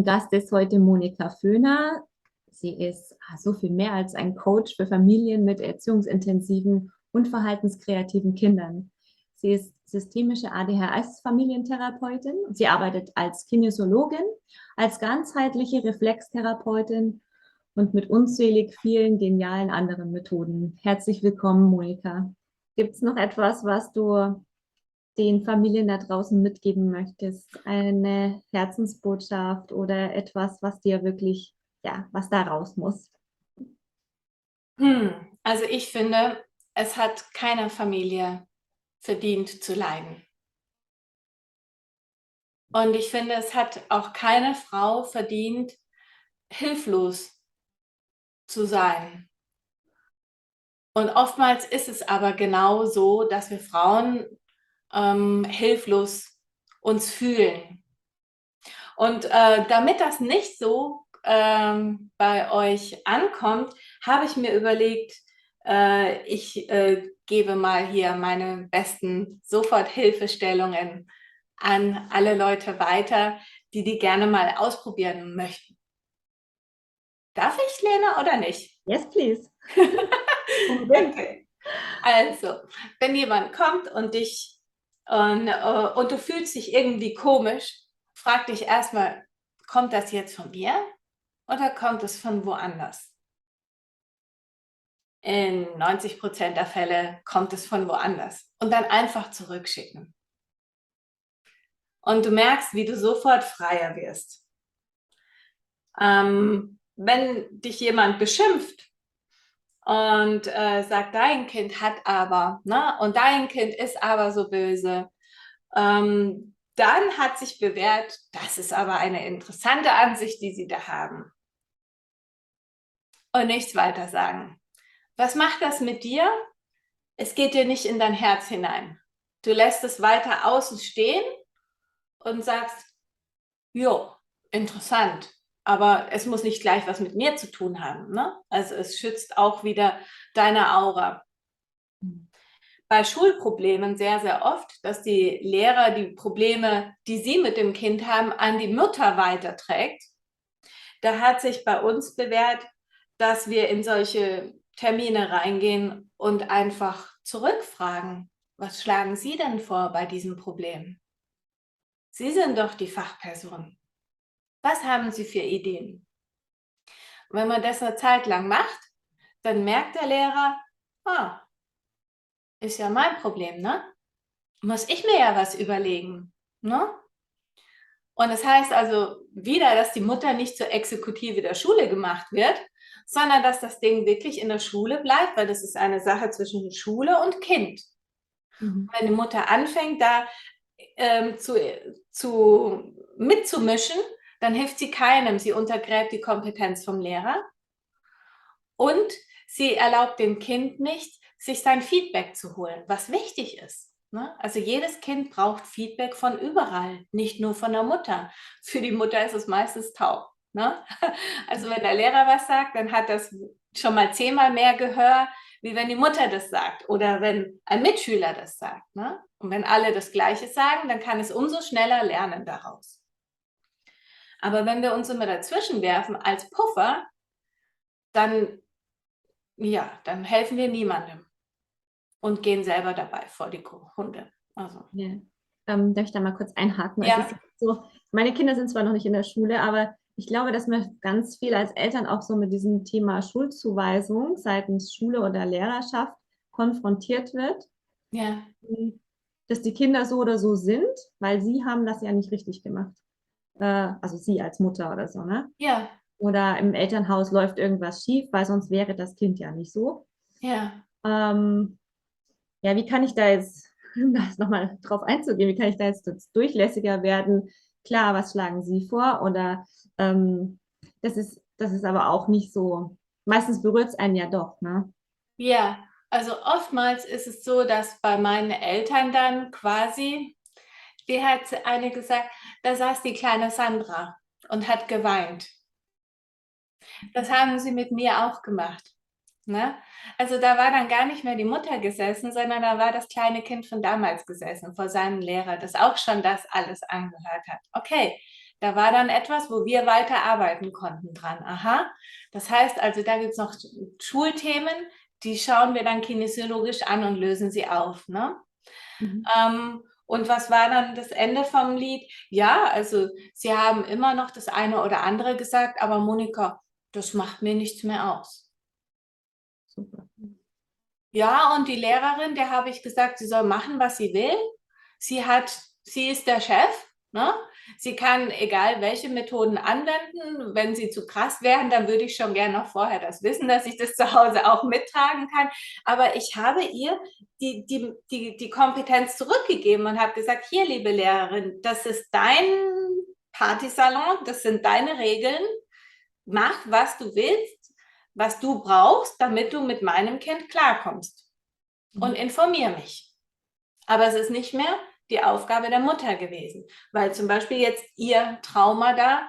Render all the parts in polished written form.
Gast ist heute Monika Föhner. Sie ist so viel mehr als ein Coach für Familien mit erziehungsintensiven und verhaltenskreativen Kindern. Sie ist systemische ADHS-Familientherapeutin und sie arbeitet als Kinesiologin, als ganzheitliche Reflextherapeutin und mit unzählig vielen genialen anderen Methoden. Herzlich willkommen, Monika. Gibt es noch etwas, was du den Familien da draußen mitgeben möchtest? Eine Herzensbotschaft oder etwas, was dir wirklich, ja, was da raus muss? Also ich finde, es hat keine Familie verdient zu leiden. Und ich finde, es hat auch keine Frau verdient, hilflos zu sein. Und oftmals ist es aber genau so, dass wir Frauen hilflos uns fühlen. Und damit das nicht so bei euch ankommt, habe ich mir überlegt, ich gebe mal hier meine besten Soforthilfestellungen an alle Leute weiter, die gerne mal ausprobieren möchten. Darf ich, Lena, oder nicht? Yes, please. Unbedingt. Okay. Also, wenn jemand kommt und und du fühlst dich irgendwie komisch, frag dich erstmal, kommt das jetzt von mir oder kommt es von woanders? In 90% der Fälle kommt es von woanders. Und dann einfach zurückschicken. Und du merkst, wie du sofort freier wirst. Wenn dich jemand beschimpft und sagt, dein Kind hat aber, ne, und dein Kind ist aber so böse, dann hat sich bewährt, das ist aber eine interessante Ansicht, die sie da haben. Und nichts weiter sagen. Was macht das mit dir? Es geht dir nicht in dein Herz hinein. Du lässt es weiter außen stehen und sagst, jo, interessant, aber es muss nicht gleich was mit mir zu tun haben. Ne? Also es schützt auch wieder deine Aura. Bei Schulproblemen sehr, sehr oft, dass die Lehrer die Probleme, die sie mit dem Kind haben, an die Mutter weiterträgt. Da hat sich bei uns bewährt, dass wir in solche Termine reingehen und einfach zurückfragen, was schlagen Sie denn vor bei diesem Problem? Sie sind doch die Fachperson. Was haben Sie für Ideen? Und wenn man das eine Zeit lang macht, dann merkt der Lehrer, ah, ist ja mein Problem, ne? Muss ich mir ja was überlegen, ne? Und das heißt also wieder, dass die Mutter nicht zur Exekutive der Schule gemacht wird, sondern dass das Ding wirklich in der Schule bleibt, weil das ist eine Sache zwischen Schule und Kind. Mhm. Wenn die Mutter anfängt, da mitzumischen, dann hilft sie keinem. Sie untergräbt die Kompetenz vom Lehrer und sie erlaubt dem Kind nicht, sich sein Feedback zu holen, was wichtig ist. Ne? Also jedes Kind braucht Feedback von überall, nicht nur von der Mutter. Für die Mutter ist es meistens taub. Ne? Also wenn der Lehrer was sagt, dann hat das schon mal 10-mal mehr Gehör, wie wenn die Mutter das sagt oder wenn ein Mitschüler das sagt. Ne? Und wenn alle das Gleiche sagen, dann kann es umso schneller lernen daraus. Aber wenn wir uns immer dazwischen werfen als Puffer, dann, ja, dann helfen wir niemandem und gehen selber dabei vor die Hunde. Also, Ja. Darf ich da mal kurz einhaken? Es ist ja, so, meine Kinder sind zwar noch nicht in der Schule, aber ich glaube, dass man ganz viel als Eltern auch so mit diesem Thema Schuldzuweisung seitens Schule oder Lehrerschaft konfrontiert wird, ja, dass die Kinder so oder so sind, weil sie haben das ja nicht richtig gemacht. Also sie als Mutter oder so, ne? ja, Oder im Elternhaus läuft irgendwas schief, weil sonst wäre das Kind ja nicht so. ja. Ähm, ja, wie kann ich da jetzt, um das nochmal drauf einzugehen, wie kann ich da jetzt durchlässiger werden? Klar, was schlagen Sie vor? Oder das ist aber auch nicht so. Meistens berührt es einen ja doch, ne? Ja, also oftmals ist es so, dass bei meinen Eltern dann quasi, wie hat eine gesagt, da saß die kleine Sandra und hat geweint. Das haben sie mit mir auch gemacht. Ne? Also da war dann gar nicht mehr die Mutter gesessen, sondern da war das kleine Kind von damals gesessen, vor seinem Lehrer, das auch schon das alles angehört hat. Okay, Da war dann etwas, wo wir weiter arbeiten konnten dran. Aha, das heißt also, da gibt es noch Schulthemen, die schauen wir dann kinesiologisch an und lösen sie auf. Ne? Mhm. Und was war dann das Ende vom Lied? Ja, also sie haben immer noch das eine oder andere gesagt, aber Monika, das macht mir nichts mehr aus. Super. Ja, und die Lehrerin, der habe ich gesagt, sie soll machen, was sie will. Sie ist der Chef, ne? Sie kann egal welche Methoden anwenden. Wenn sie zu krass wären, dann würde ich schon gerne noch vorher das wissen, dass ich das zu Hause auch mittragen kann. Aber ich habe ihr die Kompetenz zurückgegeben und habe gesagt, hier, liebe Lehrerin, das ist dein Partysalon, das sind deine Regeln. Mach, was du willst, was du brauchst, damit du mit meinem Kind klarkommst. Und informiere mich. Aber es ist nicht mehr die Aufgabe der Mutter gewesen, weil zum Beispiel jetzt ihr Trauma da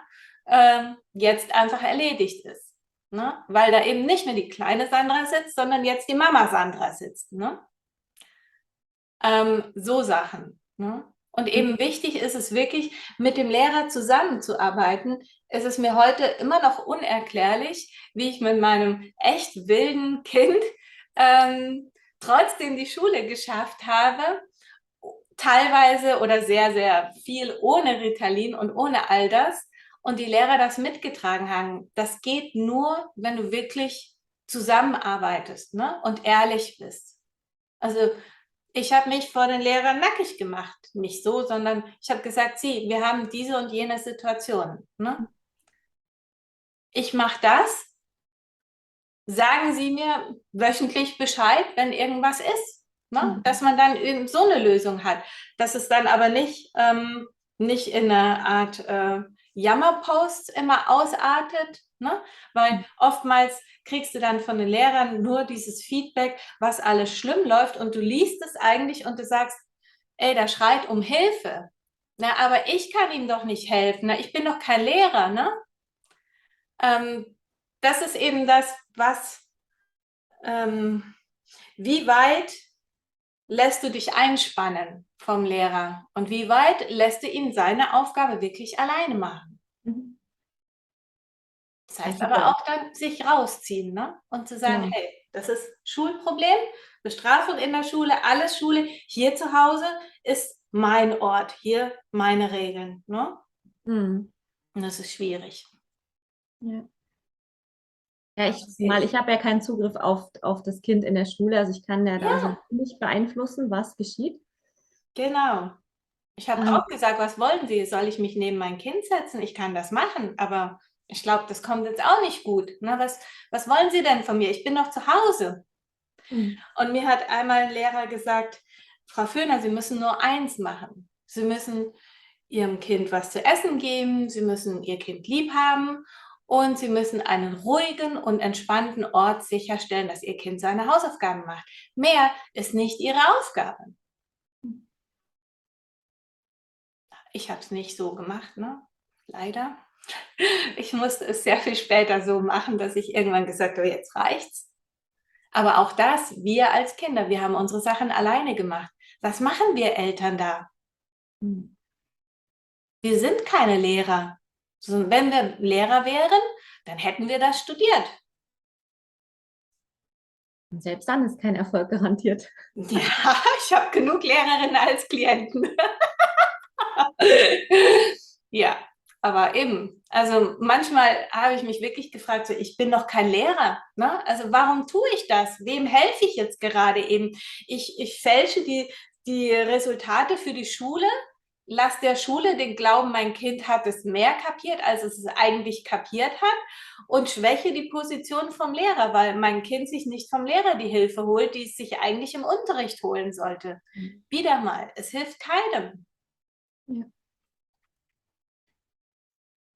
jetzt einfach erledigt ist. Ne? Weil da eben nicht mehr die kleine Sandra sitzt, sondern jetzt die Mama Sandra sitzt. Ne? So Sachen. Ne? Und eben wichtig ist es wirklich, mit dem Lehrer zusammenzuarbeiten. Es ist mir heute immer noch unerklärlich, wie ich mit meinem echt wilden Kind trotzdem die Schule geschafft habe, teilweise oder sehr, sehr viel ohne Ritalin und ohne all das. Und die Lehrer das mitgetragen haben. Das geht nur, wenn du wirklich zusammenarbeitest, ne? Und ehrlich bist. Also ich habe mich vor den Lehrern nackig gemacht. Nicht so, sondern ich habe gesagt, Sie, wir haben diese und jene Situation. Ne? Ich mache das. Sagen Sie mir wöchentlich Bescheid, wenn irgendwas ist. Ne? Dass man dann eben so eine Lösung hat. Dass es dann aber nicht in eine Art Jammerpost immer ausartet. Ne? Weil oftmals kriegst du dann von den Lehrern nur dieses Feedback, was alles schlimm läuft und du liest es eigentlich und du sagst, ey, der schreit um Hilfe. Na, aber ich kann ihm doch nicht helfen. Na, ich bin doch kein Lehrer. Ne? Das ist eben das, was wie weit lässt du dich einspannen vom Lehrer und wie weit lässt du ihn seine Aufgabe wirklich alleine machen? Das heißt aber auch dann sich rausziehen, ne? Und zu sagen, Ja. hey, das ist Schulproblem, Bestrafung in der Schule, alles Schule. Hier zu Hause ist mein Ort, hier meine Regeln, ne? Mhm. Und das ist schwierig. Ja. Ja, ich habe ja keinen Zugriff auf das Kind in der Schule, also ich kann ja da so Ja, nicht beeinflussen, was geschieht. genau. Ich habe Ähm, auch gesagt, was wollen Sie? Soll ich mich neben mein Kind setzen? Ich kann das machen, aber ich glaube, das kommt jetzt auch nicht gut. Na, was wollen Sie denn von mir? Ich bin noch zu Hause. mhm. Und mir hat einmal ein Lehrer gesagt, Frau Föhner, Sie müssen nur eins machen. Sie müssen Ihrem Kind was zu essen geben, Sie müssen Ihr Kind lieb haben und Sie müssen einen ruhigen und entspannten Ort sicherstellen, dass Ihr Kind seine Hausaufgaben macht. Mehr ist nicht Ihre Aufgabe. Ich habe es nicht so gemacht, ne? Leider. Ich musste es sehr viel später so machen, dass ich irgendwann gesagt habe, jetzt reicht's. Aber auch das, wir als Kinder, wir haben unsere Sachen alleine gemacht. Was machen wir Eltern da? Mhm. Wir sind keine Lehrer. Wenn wir Lehrer wären, dann hätten wir das studiert. Und selbst dann ist kein Erfolg garantiert. Ja, ich habe genug Lehrerinnen als Klienten. Ja, aber eben, also manchmal habe ich mich wirklich gefragt, so, ich bin doch kein Lehrer, ne? Also warum tue ich das? Wem helfe ich jetzt gerade eben? Ich fälsche die Resultate für die Schule, lasse der Schule den Glauben, mein Kind hat es mehr kapiert, als es eigentlich kapiert hat und schwäche die Position vom Lehrer, weil mein Kind sich nicht vom Lehrer die Hilfe holt, die es sich eigentlich im Unterricht holen sollte. Wieder mal, es hilft keinem. Ja.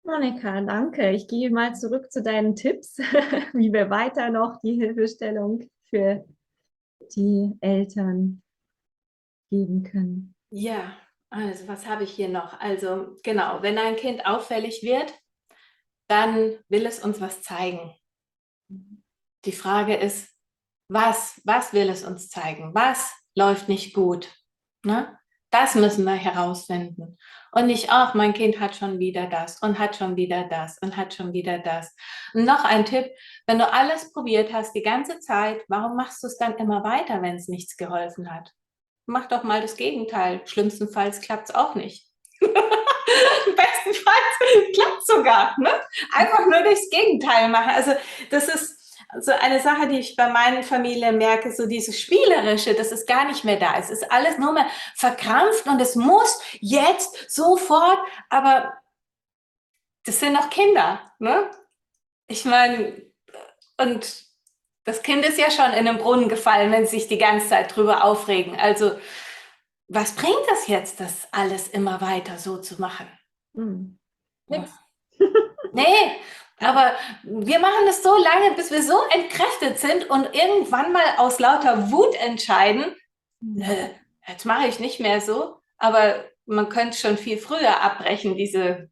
Monika, danke. Ich gehe mal zurück zu deinen Tipps, wie wir weiter noch die Hilfestellung für die Eltern geben können. Ja, also was habe ich hier noch? Also genau, wenn ein Kind auffällig wird, dann will es uns was zeigen. Die Frage ist, was will es uns zeigen? Was läuft nicht gut? Ne? Das müssen wir herausfinden. Und nicht auch, mein Kind hat schon wieder das und hat schon wieder das und hat schon wieder das. Und noch ein Tipp, wenn du alles probiert hast die ganze Zeit, warum machst du es dann immer weiter, wenn es nichts geholfen hat? Mach doch mal das Gegenteil. Schlimmstenfalls klappt es auch nicht. Bestenfalls klappt es sogar. Ne? Einfach nur durchs Gegenteil machen. Also das ist so eine Sache, die ich bei meinen Familien merke, so dieses Spielerische, das ist gar nicht mehr da. Es ist alles nur mehr verkrampft und es muss jetzt sofort, aber das sind noch Kinder. Ne? Ich meine, und das Kind ist ja schon in den Brunnen gefallen, wenn sie sich die ganze Zeit drüber aufregen. Also was bringt das jetzt, das alles immer weiter so zu machen? Mhm. Nix. Nee, aber wir machen es so lange, bis wir so entkräftet sind und irgendwann mal aus lauter Wut entscheiden, nö, jetzt mache ich nicht mehr so. Aber man könnte schon viel früher abbrechen, diese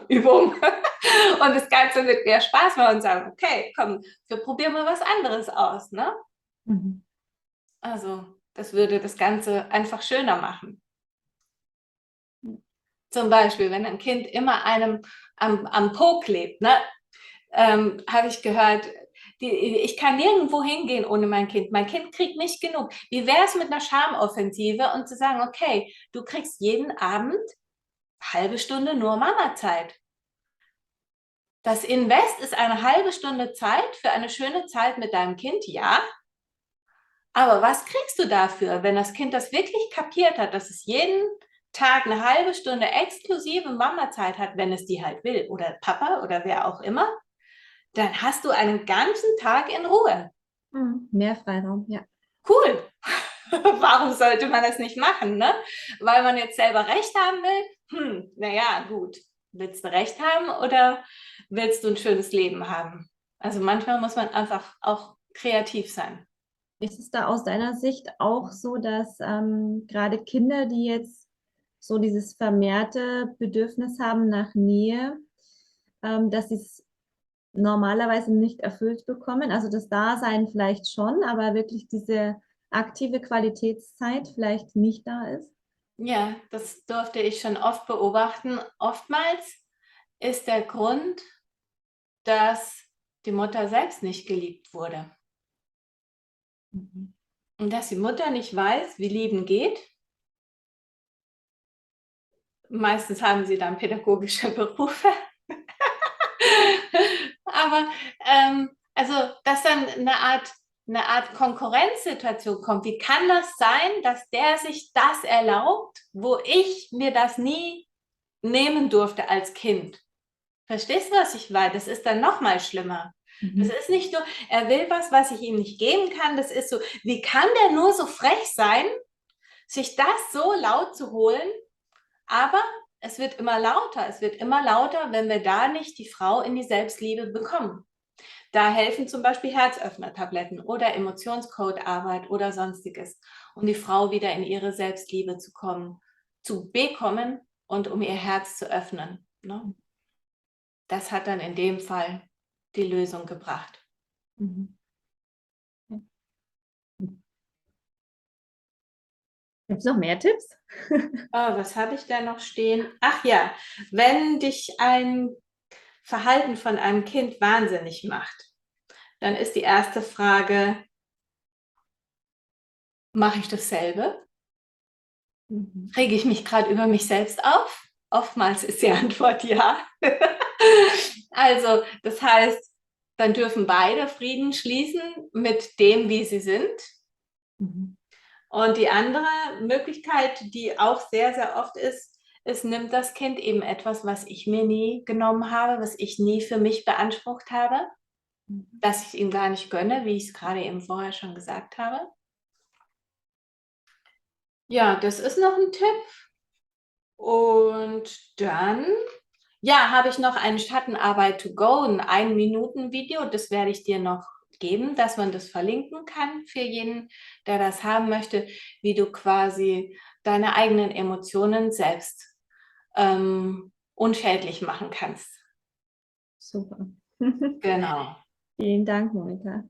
Übung. Und das Ganze wird mehr Spaß machen und sagen, okay, komm, wir probieren mal was anderes aus. Ne? Mhm. Also das würde das Ganze einfach schöner machen. Zum Beispiel, wenn ein Kind immer einem am Po klebt, ne? Habe ich gehört, ich kann nirgendwo hingehen ohne mein Kind. Mein Kind kriegt nicht genug. Wie wäre es mit einer Charmoffensive und zu sagen, okay, du kriegst jeden Abend halbe Stunde nur Mama-Zeit. Das Invest ist eine halbe Stunde Zeit für eine schöne Zeit mit deinem Kind, ja. Aber was kriegst du dafür, wenn das Kind das wirklich kapiert hat, dass es jeden Tag eine halbe Stunde exklusive Mama-Zeit hat, wenn es die halt will, oder Papa oder wer auch immer, dann hast du einen ganzen Tag in Ruhe. Mhm. Mehr Freiraum, ja. Cool. Warum sollte man das nicht machen, ne? Weil man jetzt selber Recht haben will? Naja, gut. Willst du Recht haben oder willst du ein schönes Leben haben? Also manchmal muss man einfach auch kreativ sein. Ist es da aus deiner Sicht auch so, dass gerade Kinder, die jetzt so dieses vermehrte Bedürfnis haben nach Nähe, dass sie es normalerweise nicht erfüllt bekommen? Also das Dasein vielleicht schon, aber wirklich diese aktive Qualitätszeit vielleicht nicht da ist? Ja, das durfte ich schon oft beobachten. Oftmals ist der Grund, dass die Mutter selbst nicht geliebt wurde. Mhm. Und dass die Mutter nicht weiß, wie Lieben geht. Meistens haben sie dann pädagogische Berufe. Aber also, dass dann eine Art Konkurrenzsituation kommt. Wie kann das sein, dass der sich das erlaubt, wo ich mir das nie nehmen durfte als Kind? Verstehst du, was ich meine? Das ist dann noch mal schlimmer. Das Mhm. ist nicht nur, er will was, was ich ihm nicht geben kann. Das ist so, wie kann der nur so frech sein, sich das so laut zu holen? Aber es wird immer lauter. Es wird immer lauter, wenn wir da nicht die Frau in die Selbstliebe bekommen. Da helfen zum Beispiel Herzöffner-Tabletten oder Emotionscode-Arbeit oder sonstiges, um die Frau wieder in ihre Selbstliebe zu kommen, zu bekommen und um ihr Herz zu öffnen. Ne? Das hat dann in dem Fall die Lösung gebracht. Mhm. Gibt es noch mehr Tipps? Oh, was habe ich da noch stehen? Ach ja, wenn dich ein Verhalten von einem Kind wahnsinnig macht, dann ist die erste Frage, mache ich dasselbe? Mhm. Rege ich mich gerade über mich selbst auf? Oftmals ist die Antwort ja. Also, das heißt, dann dürfen beide Frieden schließen mit dem, wie sie sind. Mhm. Und die andere Möglichkeit, die auch sehr, sehr oft ist, nimmt das Kind eben etwas, was ich mir nie genommen habe, was ich nie für mich beansprucht habe, Mhm. dass ich ihm gar nicht gönne, wie ich es gerade eben vorher schon gesagt habe. Ja, das ist noch ein Tipp. Und dann, ja, habe ich noch ein Schattenarbeit to go, ein 1-Minuten-Video. Das werde ich dir noch geben, dass man das verlinken kann für jeden, der das haben möchte, wie du quasi deine eigenen Emotionen selbst unschädlich machen kannst. Super. Genau, Vielen Dank, Monika.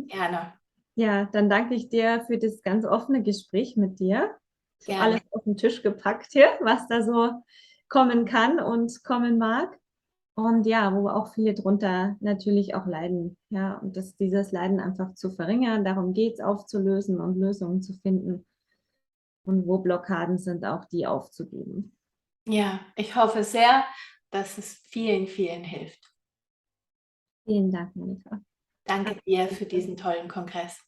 gerne. Ja, dann danke ich dir für das ganz offene Gespräch mit dir. So Gerne. alles auf den Tisch gepackt hier, was da so kommen kann und kommen mag. Und ja, wo auch viele drunter natürlich auch leiden. Ja, und dieses Leiden einfach zu verringern, darum geht es, aufzulösen und Lösungen zu finden. Und wo Blockaden sind, auch die aufzugeben. Ja, ich hoffe sehr, dass es vielen, vielen hilft. Vielen Dank, Monika. Danke dir für diesen tollen Kongress.